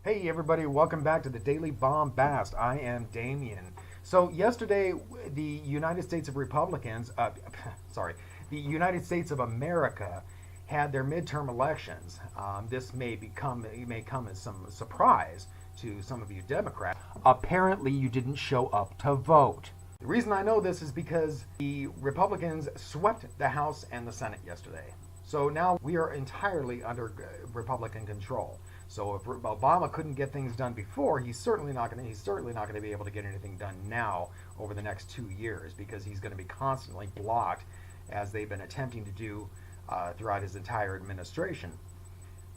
Hey everybody, welcome back to the Daily Bombast. I am Damien. So yesterday, the United States of Republicans, the United States of America had their midterm elections. This may come as some surprise to some of you Democrats. Apparently you didn't show up to vote. The reason I know this is because the Republicans swept the House and the Senate yesterday. So now we are entirely under Republican control. So if Obama couldn't get things done before, he's certainly not going to be able to get anything done now over the next 2 years, because he's going to be constantly blocked, as they've been attempting to do throughout his entire administration.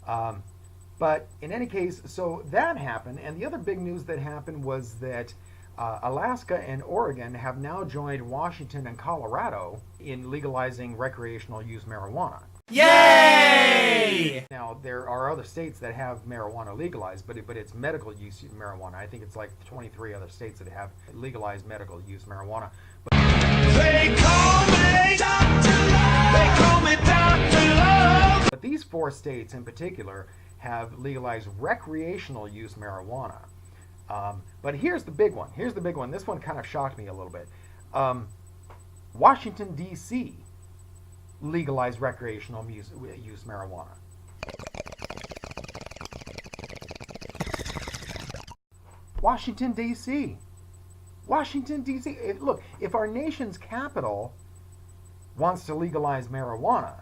But in any case, so that happened, and the other big news that happened was that Alaska and Oregon have now joined Washington and Colorado in legalizing recreational use marijuana. Yay! Now, there are other states that have marijuana legalized, but it's medical use marijuana. I think it's like 23 other states that have legalized medical use marijuana. They call me Dr. Love. They call me Dr. Love. But these 4 states in particular have legalized recreational use marijuana. But here's the big one. This one kind of shocked me a little bit. Washington, D.C. legalized recreational use marijuana. Washington, D.C. Look, if our nation's capital wants to legalize marijuana,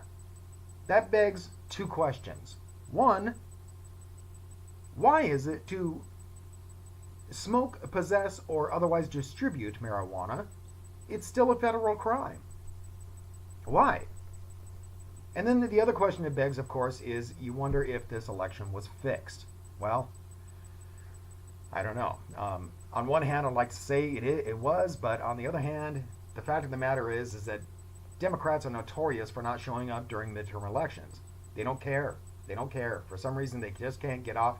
that begs 2 questions. One, why is it to smoke, possess, or otherwise distribute marijuana, it's still a federal crime? Why? And then the other question it begs, of course, is you wonder if this election was fixed. Well, I don't know. On one hand, I'd like to say it was, but on the other hand, the fact of the matter is that Democrats are notorious for not showing up during midterm elections. They don't care. For some reason, they just can't get off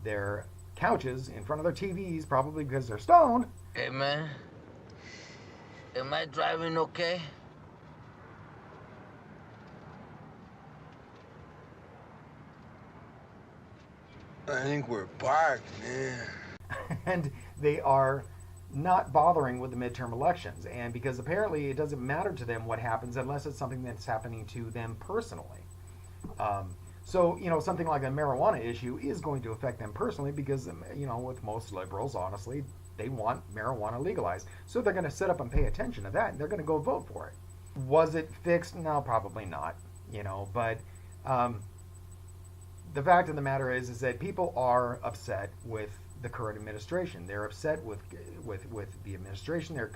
their couches in front of their TVs, probably because they're stoned. Hey man, am I driving okay? I think we're parked, man. And they are not bothering with the midterm elections, and because apparently it doesn't matter to them what happens unless it's something that's happening to them personally. So, something like a marijuana issue is going to affect them personally because, with most liberals, honestly, they want marijuana legalized. So they're going to sit up and pay attention to that, and they're going to go vote for it. Was it fixed? No, probably not, but the fact of the matter is that people are upset with the current administration. They're upset with the administration. They're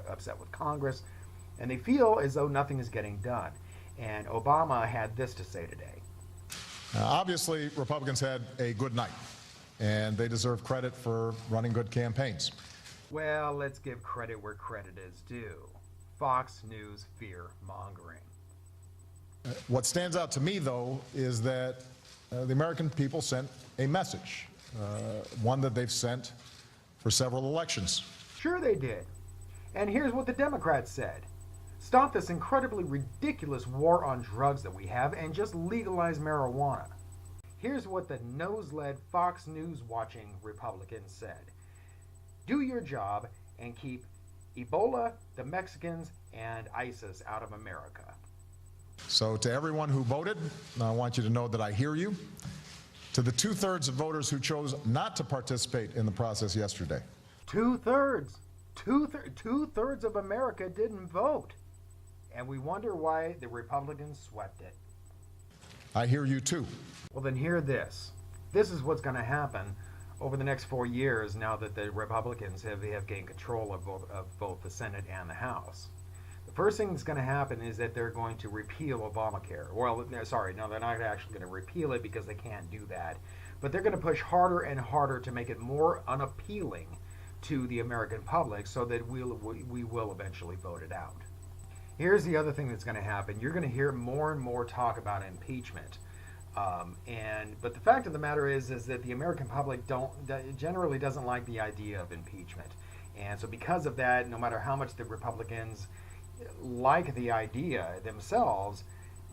upset with Congress, and they feel as though nothing is getting done. And Obama had this to say today. Obviously, Republicans had a good night, and they deserve credit for running good campaigns. Well, let's give credit where credit is due. Fox News fear-mongering. What stands out to me, though, is that the American people sent a message, one that they've sent for several elections. Sure they did. And here's what the Democrats said. Stop this incredibly ridiculous war on drugs that we have and just legalize marijuana. Here's what the nose-led Fox News watching Republicans said. Do your job and keep Ebola, the Mexicans, and ISIS out of America. So to everyone who voted, I want you to know that I hear you. To the 2/3 of voters who chose not to participate in the process yesterday. 2/3. Two-thirds of America didn't vote. And we wonder why the Republicans swept it. I hear you too. Well, then hear this. This is what's going to happen over the next 4 years now that the Republicans have gained control of both the Senate and the House. The first thing that's going to happen is that they're going to repeal Obamacare. Well, sorry, no, they're not actually going to repeal it because they can't do that. But they're going to push harder and harder to make it more unappealing to the American public so that we will eventually vote it out. Here's the other thing that's going to happen. You're going to hear more and more talk about impeachment. But the fact of the matter is that the American public generally doesn't like the idea of impeachment. And so because of that, no matter how much the Republicans like the idea themselves,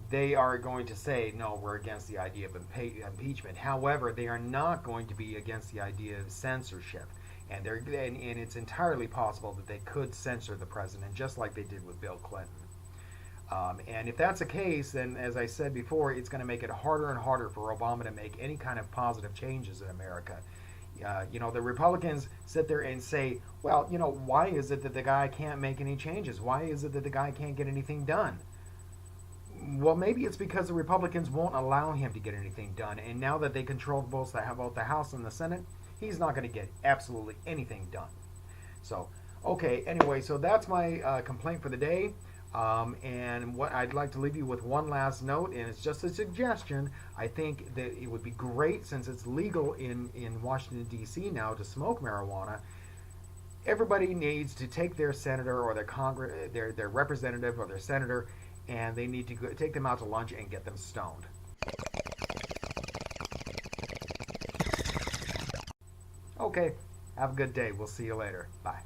they are going to say, no, we're against the idea of impeachment. However, they are not going to be against the idea of censorship. And it's entirely possible that they could censor the president, just like they did with Bill Clinton. And if that's the case, then, as I said before, it's going to make it harder and harder for Obama to make any kind of positive changes in America. The Republicans sit there and say, well, why is it that the guy can't make any changes? Why is it that the guy can't get anything done? Well, maybe it's because the Republicans won't allow him to get anything done. And now that they control both the House and the Senate, he's not going to get absolutely anything done. So, okay, anyway, so that's my complaint for the day. And what I'd like to leave you with one last note, and it's just a suggestion. I think that it would be great, since it's legal in Washington, D.C. now to smoke marijuana. Everybody needs to take their senator or their representative or their senator, and they need to take them out to lunch and get them stoned. Okay, have a good day. We'll see you later. Bye.